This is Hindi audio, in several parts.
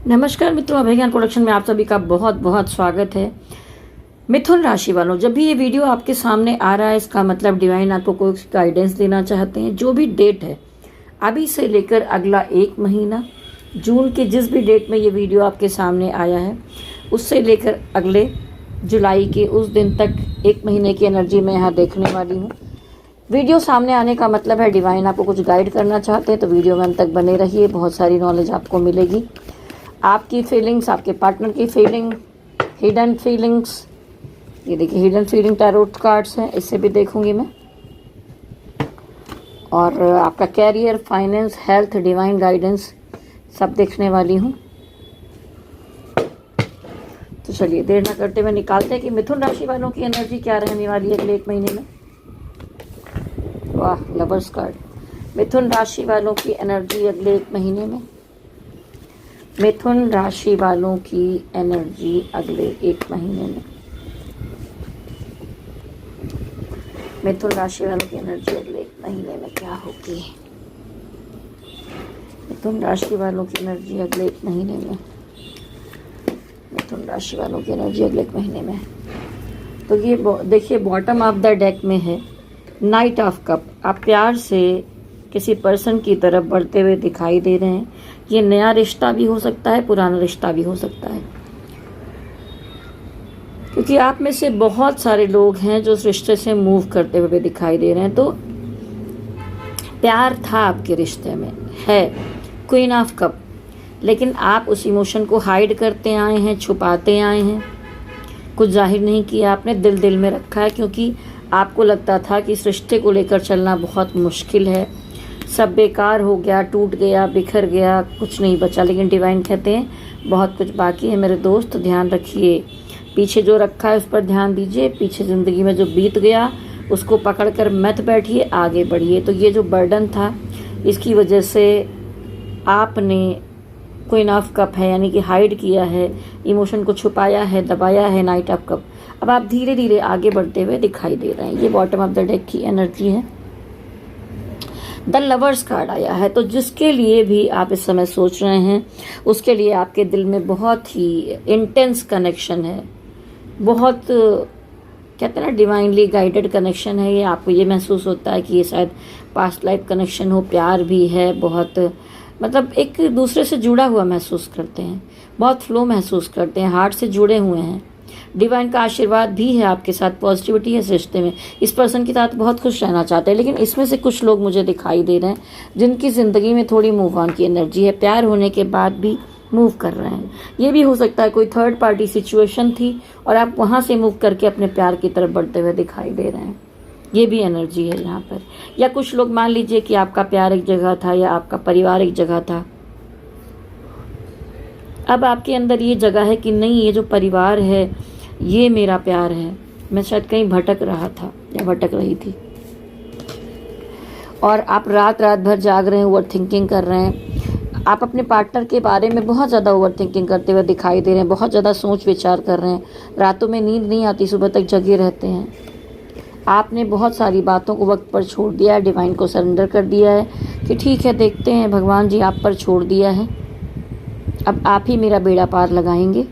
नमस्कार मित्रों, अभिज्ञान प्रोडक्शन में आप सभी का बहुत बहुत स्वागत है। मिथुन राशि वालों, जब भी ये वीडियो आपके सामने आ रहा है इसका मतलब डिवाइन आपको कोई गाइडेंस देना चाहते हैं। जो भी डेट है अभी से लेकर अगला 1 महीना, जून के जिस भी डेट में ये वीडियो आपके सामने आया है उससे लेकर अगले जुलाई के उस दिन तक 1 महीने की एनर्जी मैं यहाँ देखने वाली हूँ। वीडियो सामने आने का मतलब है डिवाइन आपको कुछ गाइड करना चाहते हैं, तो वीडियो में अंत तक बने रहिए। बहुत सारी नॉलेज आपको मिलेगी। आपकी फीलिंग्स, आपके पार्टनर की फीलिंग, हिडन फीलिंग्स, ये देखिए हिडन फीलिंग टैरोट कार्ड्स हैं, इससे भी देखूंगी मैं। और आपका career, finance, health, divine guidance सब देखने वाली हूँ। तो चलिए देर ना करते हुए निकालते हैं कि मिथुन राशि वालों की एनर्जी क्या रहने वाली है अगले 1 महीने में। वाह, लवर्स कार्ड। मिथुन राशि वालों की एनर्जी अगले 1 महीने में। मिथुन राशि वालों की एनर्जी अगले 1 महीने में। मिथुन राशि वालों की एनर्जी अगले 1 महीने में क्या होगी? मिथुन राशि वालों की एनर्जी अगले 1 महीने में। मिथुन राशि वालों की एनर्जी अगले 1 महीने में। तो ये देखिए बॉटम ऑफ द डेक में है नाइट ऑफ कप। आप प्यार से किसी पर्सन की तरफ बढ़ते हुए दिखाई दे रहे हैं। ये नया रिश्ता भी हो सकता है, पुराना रिश्ता भी हो सकता है, क्योंकि आप में से बहुत सारे लोग हैं जो उस रिश्ते से मूव करते हुए दिखाई दे रहे हैं। तो प्यार था आपके रिश्ते में, है क्वीन ऑफ कप, लेकिन आप उस इमोशन को हाइड करते आए हैं, छुपाते आए हैं, कुछ जाहिर नहीं किया आपने, दिल दिल में रखा है, क्योंकि आपको लगता था कि इस रिश्ते को लेकर चलना बहुत मुश्किल है, सब बेकार हो गया, टूट गया, बिखर गया, कुछ नहीं बचा। लेकिन डिवाइन कहते हैं बहुत कुछ बाकी है मेरे दोस्त, ध्यान रखिए। पीछे जो रखा है उस पर ध्यान दीजिए। पीछे ज़िंदगी में जो बीत गया उसको पकड़कर मत बैठिए, आगे बढ़िए। तो ये जो बर्डन था इसकी वजह से आपने क्वीन ऑफ कप है यानी कि हाइड किया है, इमोशन को छुपाया है, दबाया है, नाइट ऑफ कप। अब आप धीरे धीरे आगे बढ़ते हुए दिखाई दे रहे हैं। ये बॉटम ऑफ द डेक की एनर्जी है। द लवर्स कार्ड आया है। तो जिसके लिए भी आप इस समय सोच रहे हैं उसके लिए आपके दिल में बहुत ही इंटेंस कनेक्शन है, बहुत कहते हैं ना डिवाइनली गाइडेड कनेक्शन है। ये आपको ये महसूस होता है कि ये शायद पास्ट लाइफ कनेक्शन हो, प्यार भी है, बहुत मतलब एक दूसरे से जुड़ा हुआ महसूस करते हैं, बहुत फ्लो महसूस करते हैं, हार्ट से जुड़े हुए हैं। डिवाइन का आशीर्वाद भी है आपके साथ, पॉजिटिविटी है इस रिश्ते में। इस पर्सन के साथ बहुत खुश रहना चाहते हैं, लेकिन इसमें से कुछ लोग मुझे दिखाई दे रहे हैं जिनकी ज़िंदगी में थोड़ी मूव ऑन की एनर्जी है, प्यार होने के बाद भी मूव कर रहे हैं। ये भी हो सकता है कोई थर्ड पार्टी सिचुएशन थी और आप वहाँ से मूव करके अपने प्यार की तरफ बढ़ते हुए दिखाई दे रहे हैं। ये भी एनर्जी है यहाँ पर। या कुछ लोग मान लीजिए कि आपका प्यार एक जगह था या आपका परिवार एक जगह था, अब आपके अंदर ये जगह है कि नहीं, ये जो परिवार है ये मेरा प्यार है। मैं शायद कहीं भटक रहा था या भटक रही थी और आप रात रात भर जाग रहे हैं, ओवर थिंकिंग कर रहे हैं। आप अपने पार्टनर के बारे में बहुत ज़्यादा ओवर थिंकिंग करते हुए दिखाई दे रहे हैं, बहुत ज़्यादा सोच विचार कर रहे हैं। रातों में नींद नहीं आती, सुबह तक जगे रहते हैं। आपने बहुत सारी बातों को वक्त पर छोड़ दिया है, डिवाइन को सरेंडर कर दिया है कि ठीक है देखते हैं, भगवान जी आप पर छोड़ दिया है, अब आप ही मेरा बेड़ा पार लगाएंगे,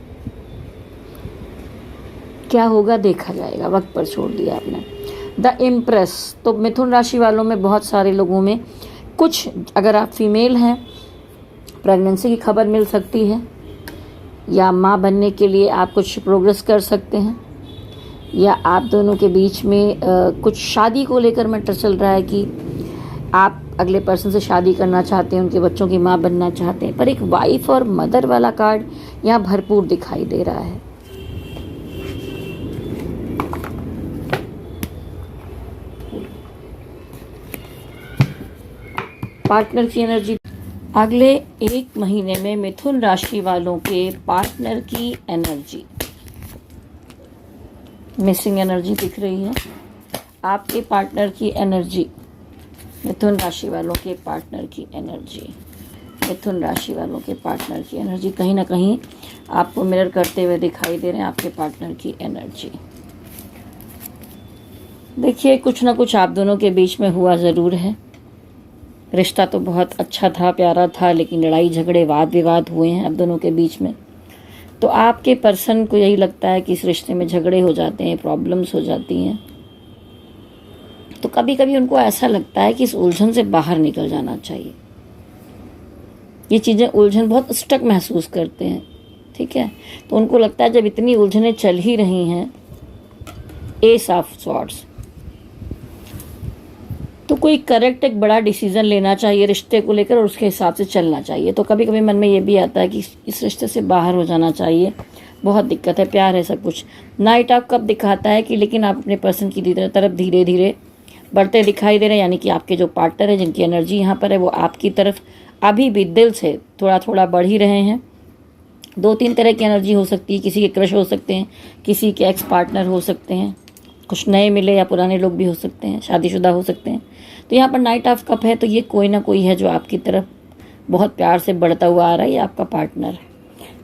क्या होगा देखा जाएगा। वक्त पर छोड़ दिया आपने। The impress. तो मिथुन राशि वालों में बहुत सारे लोगों में कुछ, अगर आप फीमेल हैं, प्रेगनेंसी की खबर मिल सकती है, या माँ बनने के लिए आप कुछ प्रोग्रेस कर सकते हैं, या आप दोनों के बीच में कुछ शादी को लेकर मैटर चल रहा है कि आप अगले पर्सन से शादी करना चाहते हैं, उनके बच्चों की माँ बनना चाहते हैं। पर एक वाइफ और मदर वाला कार्ड यहाँ भरपूर दिखाई दे रहा है। पार्टनर की एनर्जी अगले 1 महीने में मिथुन राशि वालों के पार्टनर की एनर्जी, मिसिंग एनर्जी दिख रही है। आपके पार्टनर की एनर्जी, मिथुन राशि वालों के पार्टनर की एनर्जी, मिथुन राशि वालों के पार्टनर की एनर्जी कहीं ना कहीं आपको मिरर करते हुए दिखाई दे रहे हैं। आपके पार्टनर की एनर्जी देखिए, कुछ ना कुछ आप दोनों के बीच में हुआ ज़रूर है। रिश्ता तो बहुत अच्छा था, प्यारा था, लेकिन लड़ाई झगड़े वाद विवाद हुए हैं अब दोनों के बीच में। तो आपके पर्सन को यही लगता है कि इस रिश्ते में झगड़े हो जाते हैं, प्रॉब्लम्स हो जाती हैं। तो कभी कभी उनको ऐसा लगता है कि इस उलझन से बाहर निकल जाना चाहिए। ये चीज़ें उलझन बहुत स्टक महसूस करते हैं, ठीक है। तो उनको लगता है जब इतनी उलझनें चल ही रही हैं, एस ऑफ सॉर्ड्स, तो कोई करेक्ट एक बड़ा डिसीजन लेना चाहिए रिश्ते को लेकर और उसके हिसाब से चलना चाहिए। तो कभी कभी मन में ये भी आता है कि इस रिश्ते से बाहर हो जाना चाहिए, बहुत दिक्कत है, प्यार है सब कुछ। नाइट ऑफ कप दिखाता है कि लेकिन आप अपने पर्सन की तरफ धीरे धीरे बढ़ते दिखाई दे रहे हैं, यानी कि आपके जो पार्टनर है जिनकी एनर्जी यहाँ पर है वो आपकी तरफ अभी भी दिल से थोड़ा थोड़ा बढ़ ही रहे हैं। 2-3 तरह की एनर्जी हो सकती है, किसी के क्रश हो सकते हैं, किसी के एक्स पार्टनर हो सकते हैं, कुछ नए मिले या पुराने लोग भी हो सकते हैं, शादीशुदा हो सकते हैं। तो यहाँ पर नाइट ऑफ कप है, तो ये कोई ना कोई है जो आपकी तरफ बहुत प्यार से बढ़ता हुआ आ रहा है, ये आपका पार्टनर है।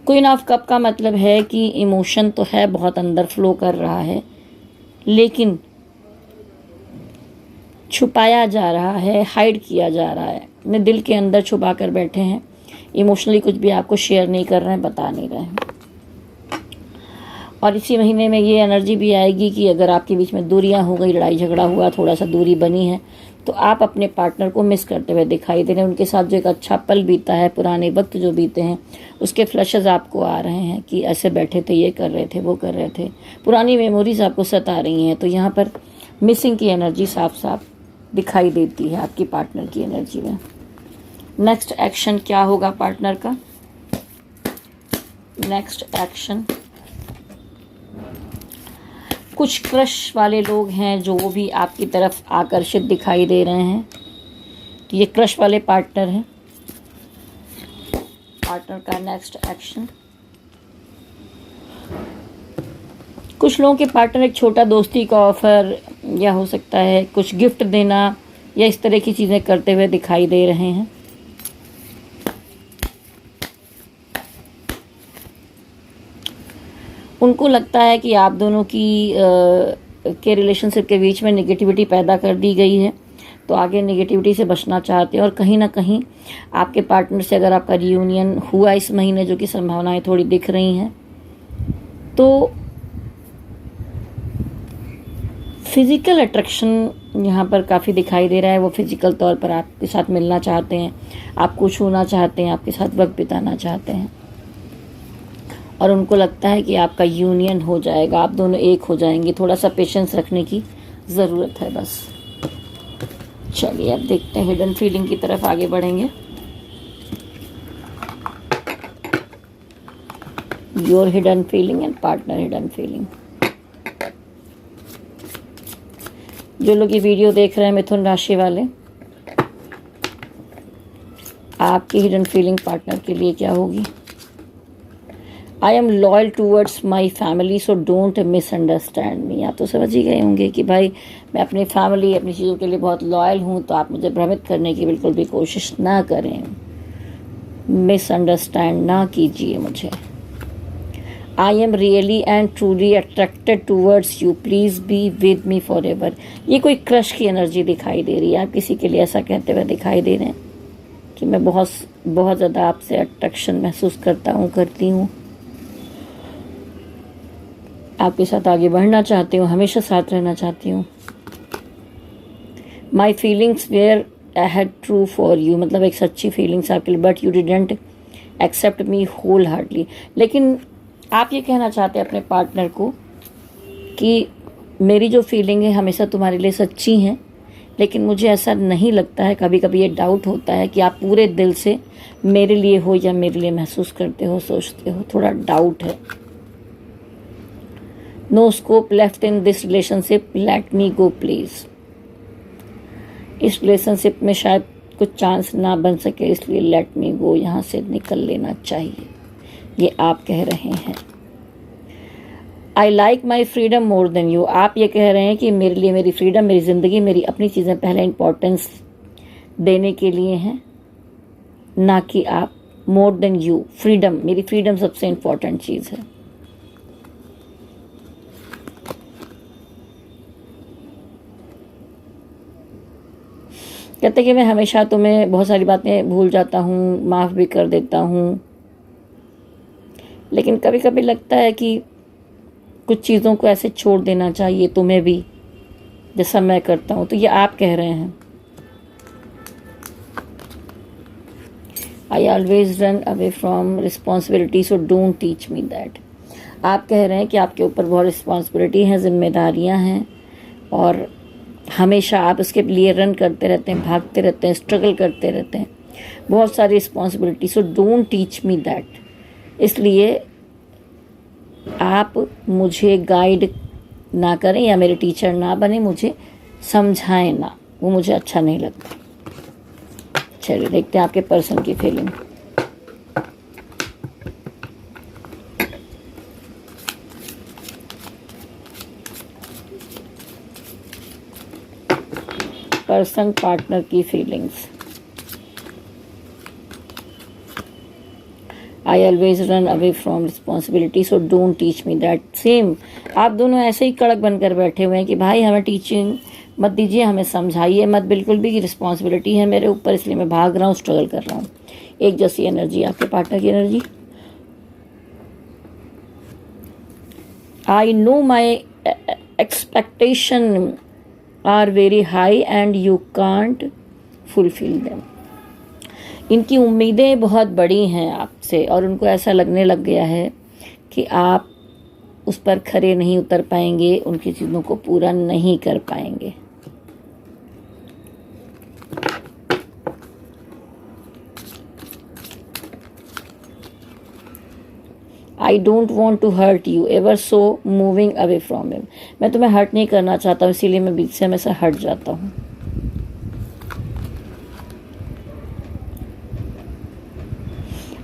क्वीन ऑफ कप का मतलब है कि इमोशन तो है, बहुत अंदर फ्लो कर रहा है, लेकिन छुपाया जा रहा है, हाइड किया जा रहा है, अपने दिल के अंदर छुपा कर बैठे हैं, इमोशनली कुछ भी आपको शेयर नहीं कर रहे हैं, बता नहीं रहे हैं। और इसी महीने में ये एनर्जी भी आएगी कि अगर आपके बीच में दूरियां हो गई, लड़ाई झगड़ा हुआ, थोड़ा सा दूरी बनी है, तो आप अपने पार्टनर को मिस करते हुए दिखाई दे रहे हैं। उनके साथ जो एक अच्छा पल बीता है, पुराने वक्त जो बीते हैं, उसके फ्लैशेस आपको आ रहे हैं कि ऐसे बैठे थे, ये कर रहे थे, वो कर रहे थे, पुरानी मेमोरीज आपको सता रही हैं। तो यहाँ पर मिसिंग की एनर्जी साफ साफ दिखाई देती है आपकी पार्टनर की एनर्जी में। नेक्स्ट एक्शन क्या होगा पार्टनर का? नेक्स्ट एक्शन, कुछ क्रश वाले लोग हैं जो वो भी आपकी तरफ आकर्षित दिखाई दे रहे हैं, तो ये क्रश वाले पार्टनर हैं। पार्टनर का नेक्स्ट एक्शन, कुछ लोगों के पार्टनर एक छोटा दोस्ती का ऑफर या हो सकता है कुछ गिफ्ट देना या इस तरह की चीज़ें करते हुए दिखाई दे रहे हैं। उनको लगता है कि आप दोनों की के रिलेशनशिप के बीच में नेगेटिविटी पैदा कर दी गई है, तो आगे नेगेटिविटी से बचना चाहते हैं। और कहीं ना कहीं आपके पार्टनर से अगर आपका रियूनियन हुआ इस महीने, जो कि संभावनाएं थोड़ी दिख रही हैं, तो फिज़िकल अट्रैक्शन यहाँ पर काफ़ी दिखाई दे रहा है। वो फिज़िकल तौर पर आपके साथ मिलना चाहते हैं, आपको छूना चाहते हैं, आपके साथ वक्त बिताना चाहते हैं, और उनको लगता है कि आपका यूनियन हो जाएगा, आप दोनों एक हो जाएंगे। थोड़ा सा पेशेंस रखने की ज़रूरत है बस। चलिए अब देखते हैं, हिडन फीलिंग की तरफ आगे बढ़ेंगे। Your hidden feeling and partner hidden feeling. जो लोग ये वीडियो देख रहे हैं मिथुन राशि वाले, आपकी हिडन फीलिंग पार्टनर के लिए क्या होगी? I am loyal towards my family so don't misunderstand मी। आप तो समझ ही गए होंगे कि भाई मैं अपनी फैमिली, अपनी चीज़ों के लिए बहुत लॉयल हूँ, तो आप मुझे भ्रमित करने की बिल्कुल भी कोशिश ना करें, मिसअंडरस्टैंड ना कीजिए मुझे। I am really and truly attracted towards you, please be with me for ever. ये कोई क्रश की एनर्जी दिखाई दे रही है, आप किसी के लिए ऐसा कहते हुए दिखाई दे रहे हैं कि मैं बहुत बहुत ज़्यादा आपसे अट्रैक्शन महसूस करता हूँ, करती हूँ, आपके साथ आगे बढ़ना चाहती हूँ, हमेशा साथ रहना चाहती हूँ। My feelings were I had true for you, मतलब एक सच्ची फीलिंग्स आपके लिए, but you didn't accept me wholeheartedly. लेकिन आप ये कहना चाहते हैं अपने पार्टनर को कि मेरी जो फीलिंग है हमेशा तुम्हारे लिए सच्ची हैं, लेकिन मुझे ऐसा नहीं लगता है, कभी कभी ये डाउट होता है कि आप पूरे दिल से मेरे लिए हो या मेरे लिए महसूस करते हो, सोचते हो, थोड़ा डाउट है। No scope left in this relationship, let me go please. इस रिलेशनशिप में शायद कुछ चांस ना बन सके, इसलिए लेट मी गो, यहाँ से निकल लेना चाहिए, ये आप कह रहे हैं। I like my freedom more than you, आप ये कह रहे हैं कि मेरे लिए मेरी फ्रीडम, मेरी ज़िंदगी, मेरी अपनी चीज़ें पहले इम्पोर्टेंस देने के लिए हैं, ना कि आप मोर देन यू। फ्रीडम, मेरी फ्रीडम सबसे इम्पोर्टेंट चीज़ है। कहते कि मैं हमेशा तुम्हें बहुत सारी बातें भूल जाता हूँ, माफ़ भी कर देता हूँ, लेकिन कभी कभी लगता है कि कुछ चीज़ों को ऐसे छोड़ देना चाहिए तुम्हें भी, जैसा मैं करता हूँ। तो ये आप कह रहे हैं, I always run away from responsibility so don't teach me that. आप कह रहे हैं कि आपके ऊपर बहुत रिस्पॉन्सिबिलिटी हैं, जिम्मेदारियां हैं, और हमेशा आप उसके लिए रन करते रहते हैं, भागते रहते हैं, स्ट्रगल करते रहते हैं, बहुत सारी responsibility, so don't teach me that. इसलिए आप मुझे गाइड ना करें या मेरे टीचर ना बने, मुझे समझाएं ना, वो मुझे अच्छा नहीं लगता। चलिए देखते हैं आपके पर्सन की फीलिंग। पर्सन पार्टनर की feelings. I always run away from responsibility so don't teach me that. Same, आप दोनों ऐसे ही कड़क बनकर बैठे हुए हैं कि भाई हमें टीचिंग मत दीजिए, हमें समझाइए मत बिल्कुल भी, कि रिस्पॉन्सिबिलिटी है मेरे ऊपर, इसलिए मैं भाग रहा हूँ, स्ट्रगल कर रहा हूँ। एक जैसी एनर्जी आपके पार्टनर की energy. I know my expectation are very high and you can't fulfil them. इनकी उम्मीदें बहुत बड़ी हैं आपसे, और उनको ऐसा लगने लग गया है कि आप उस पर खरे नहीं उतर पाएंगे, उनकी चीज़ों को पूरा नहीं कर पाएंगे। I don't want to hurt you ever so moving away from him. मैं तुम्हें हर्ट नहीं करना चाहता हूँ, इसीलिए मैं बीच से हमेशा हट जाता हूँ।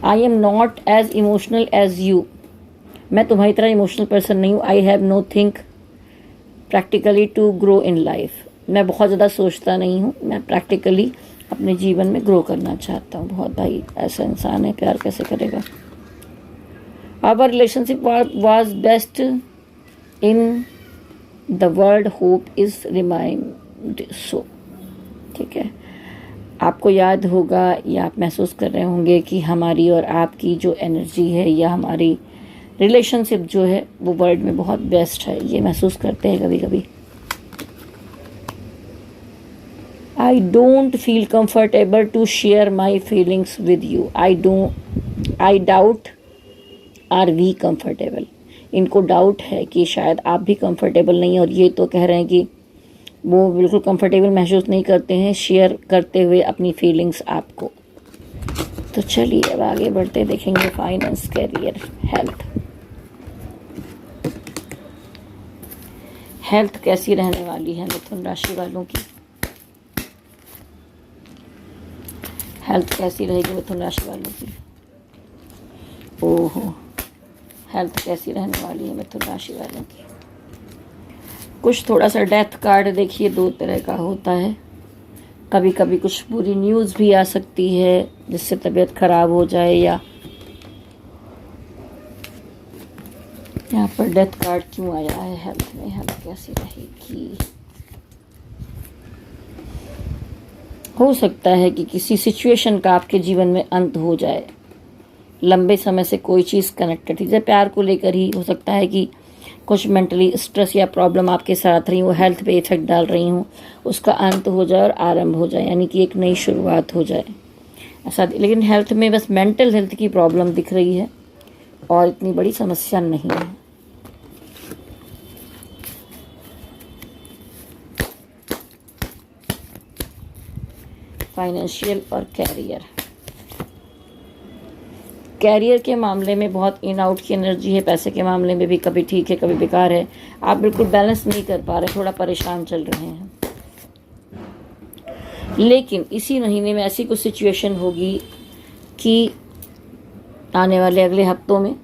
I am not as emotional as you. मैं तुम्हारी तरह इमोशनल पर्सन नहीं हूँ। I have no think practically to grow in life. मैं बहुत ज़्यादा सोचता नहीं हूँ, मैं प्रैक्टिकली अपने जीवन में ग्रो करना चाहता हूँ। बहुत भाई ऐसा इंसान है, प्यार कैसे करेगा। Our relationship was best in the world, hope is remind so. ठीक है, आपको याद होगा या आप महसूस कर रहे होंगे कि हमारी और आपकी जो एनर्जी है या हमारी रिलेशनशिप जो है वो वर्ल्ड में बहुत बेस्ट है, ये महसूस करते हैं कभी कभी। I don't feel comfortable to share my feelings with you. I doubt are we comfortable. इनको डाउट है कि शायद आप भी कंफर्टेबल नहीं, और ये तो कह रहे हैं कि वो बिल्कुल कंफर्टेबल महसूस नहीं करते हैं शेयर करते हुए अपनी फीलिंग्स आपको। तो चलिए अब आगे बढ़ते देखेंगे फाइनेंस, कैरियर, हेल्थ। हेल्थ कैसी रहने वाली है मिथुन राशि वालों की? हेल्थ कैसी रहेगी मिथुन राशि वालों की? ओहो, हेल्थ कैसी रहने वाली है मिथुन राशि वालों की? कुछ थोड़ा सा डेथ कार्ड देखिए, दो तरह का होता है। कभी कभी कुछ बुरी न्यूज़ भी आ सकती है जिससे तबीयत खराब हो जाए, या यहाँ पर डेथ कार्ड क्यों आया है हेल्थ में? हेल्थ कैसी रहेगी? हो सकता है कि किसी सिचुएशन का आपके जीवन में अंत हो जाए। लंबे समय से कोई चीज़ कनेक्टेड थी, जैसे प्यार को लेकर ही हो सकता है कि कुछ मेंटली स्ट्रेस या प्रॉब्लम आपके साथ रही हो, हेल्थ पे इफेक्ट डाल रही हूँ, उसका अंत हो जाए और आरंभ हो जाए, यानी कि एक नई शुरुआत हो जाए ऐसा। लेकिन हेल्थ में बस मेंटल हेल्थ की प्रॉब्लम दिख रही है और इतनी बड़ी समस्या नहीं है। फाइनेंशियल और कैरियर। कैरियर के मामले में बहुत इन आउट की एनर्जी है, पैसे के मामले में भी कभी ठीक है कभी बेकार है, आप बिल्कुल बैलेंस नहीं कर पा रहे, थोड़ा परेशान चल रहे हैं। लेकिन इसी महीने में ऐसी कुछ सिचुएशन होगी कि आने वाले अगले हफ्तों में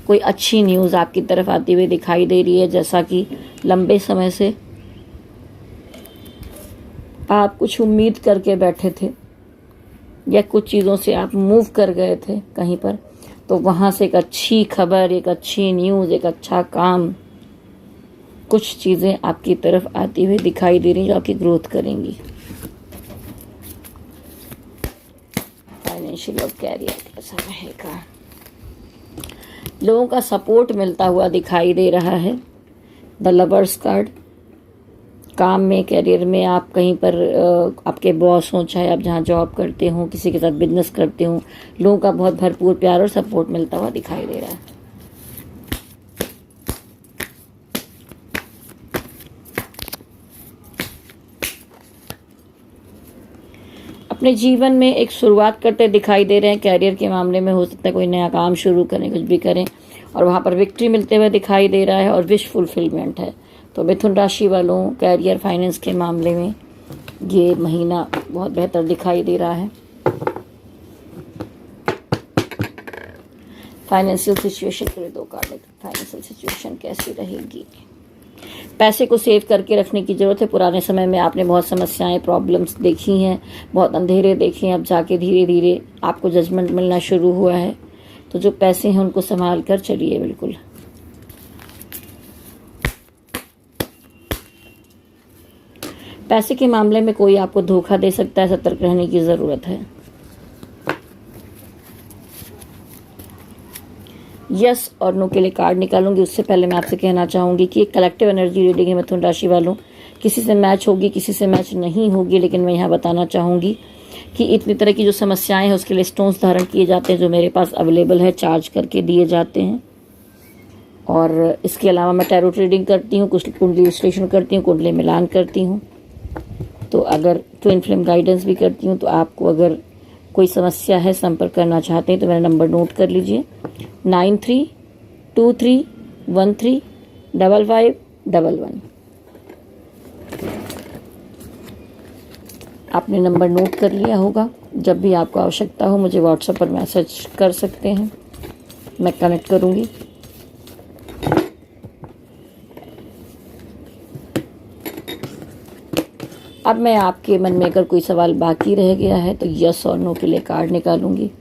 कोई अच्छी न्यूज़ आपकी तरफ आती हुई दिखाई दे रही है, जैसा कि लंबे समय से आप कुछ उम्मीद करके बैठे थे या कुछ चीज़ों से आप मूव कर गए थे कहीं पर, तो वहाँ से एक अच्छी खबर, एक अच्छी न्यूज़, एक अच्छा काम, कुछ चीज़ें आपकी तरफ आती हुई दिखाई दे रही हैं जो आपकी ग्रोथ करेंगी। फाइनेंशियल और कैरियर कैसा रहेगा। लोगों का सपोर्ट मिलता हुआ दिखाई दे रहा है। द लवर्स कार्ड, काम में, कैरियर में, आप कहीं पर आपके बॉस हों, चाहे आप जहाँ जॉब करते हो, किसी के साथ बिजनेस करते हो, लोगों का बहुत भरपूर प्यार और सपोर्ट मिलता हुआ दिखाई दे रहा है। अपने जीवन में एक शुरुआत करते दिखाई दे रहे हैं। कैरियर के मामले में हो सकता है कोई नया काम शुरू करें, कुछ भी करें, और वहाँ पर विक्ट्री मिलते हुए दिखाई दे रहा है और विश फुलफिलमेंट है। तो मिथुन राशि वालों, कैरियर फाइनेंस के मामले में ये महीना बहुत बेहतर दिखाई दे रहा है। फाइनेंशियल सिचुएशन के लिए 2 कार्ड। फाइनेंशियल सिचुएशन कैसी रहेगी? पैसे को सेव करके रखने की ज़रूरत है। पुराने समय में आपने बहुत समस्याएं, प्रॉब्लम्स देखी हैं, बहुत अंधेरे देखे हैं। अब जाके धीरे धीरे आपको जजमेंट मिलना शुरू हुआ है। तो जो पैसे हैं उनको संभाल कर चलिए बिल्कुल। पैसे के मामले में कोई आपको धोखा दे सकता है, सतर्क रहने की ज़रूरत है। यस और नो के लिए कार्ड निकालूंगी। उससे पहले मैं आपसे कहना चाहूँगी कि एक कलेक्टिव एनर्जी रीडिंग है मिथुन राशि वालों। किसी से मैच होगी, किसी से मैच नहीं होगी, लेकिन मैं यहाँ बताना चाहूँगी कि इतनी तरह की जो समस्याएं हैं उसके लिए स्टोन्स धारण किए जाते हैं, जो मेरे पास अवेलेबल है, चार्ज करके दिए जाते हैं। और इसके अलावा मैं टैरो रीडिंग करती हूँ, कुछ कुंडली विश्लेषण करती हूँ, कुंडली मिलान करती हूँ। तो अगर ट्विन फ्लेम गाइडेंस भी करती हूँ। तो आपको अगर कोई समस्या है, संपर्क करना चाहते हैं तो मेरा नंबर नोट कर लीजिए, 9323135511। आपने नंबर नोट कर लिया होगा। जब भी आपको आवश्यकता हो मुझे व्हाट्सएप पर मैसेज कर सकते हैं, मैं कनेक्ट करूँगी। अब मैं आपके मन में अगर कोई सवाल बाकी रह गया है तो यस और नो के लिए कार्ड निकालूंगी।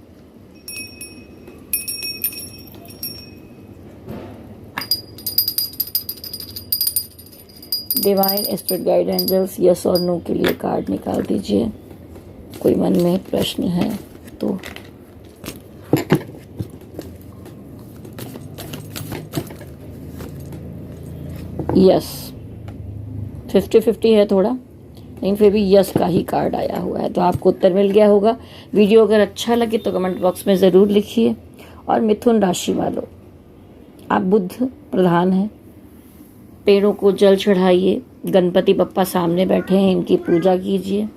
Divine spirit guide angels, yes और नो के लिए कार्ड निकाल दीजिए। कोई मन में प्रश्न है तो। यस, 50-50 है थोड़ा, लेकिन फिर भी यस का ही कार्ड आया हुआ है। तो आपको उत्तर मिल गया होगा। वीडियो अगर अच्छा लगे तो कमेंट बॉक्स में ज़रूर लिखिए। और मिथुन राशि वालों, आप बुध प्रधान हैं, पेड़ों को जल चढ़ाइए, गणपति बप्पा सामने बैठे हैं, इनकी पूजा कीजिए।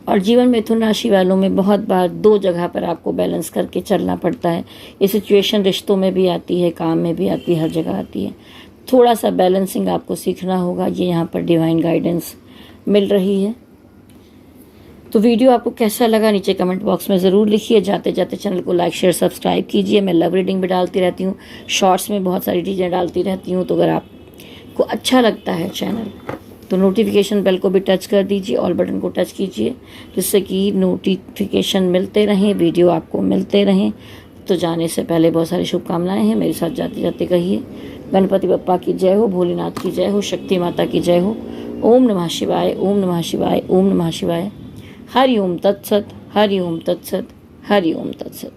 और जीवन मिथुन राशि वालों में बहुत बार 2 जगह पर आपको बैलेंस करके चलना पड़ता है। ये सिचुएशन रिश्तों में भी आती है, काम में भी आती है, हर जगह आती है। थोड़ा सा बैलेंसिंग आपको सीखना होगा, ये यहाँ पर डिवाइन गाइडेंस मिल रही है। तो वीडियो आपको कैसा लगा नीचे कमेंट बॉक्स में ज़रूर लिखिए। जाते जाते चैनल को लाइक शेयर सब्सक्राइब कीजिए। मैं लव रीडिंग भी डालती रहती हूँ, शॉर्ट्स में बहुत सारी चीज़ें डालती रहती हूँ। तो अगर आपको अच्छा लगता है चैनल तो नोटिफिकेशन बेल को भी टच कर दीजिए, ऑल बटन को टच कीजिए, जिससे कि नोटिफिकेशन मिलते रहें, वीडियो आपको मिलते रहें। तो जाने से पहले बहुत सारी शुभकामनाएं हैं। मेरे साथ जाते जाते कहिए, गणपति बप्पा की जय हो, भोलेनाथ की जय हो, शक्ति माता की जय हो। ओम नमः शिवाय, ओम नमः शिवाय, ओम नमः शिवाय। हरि ओम तत्सत, हरि ओम तत्सत, हरि ओम तत्सत।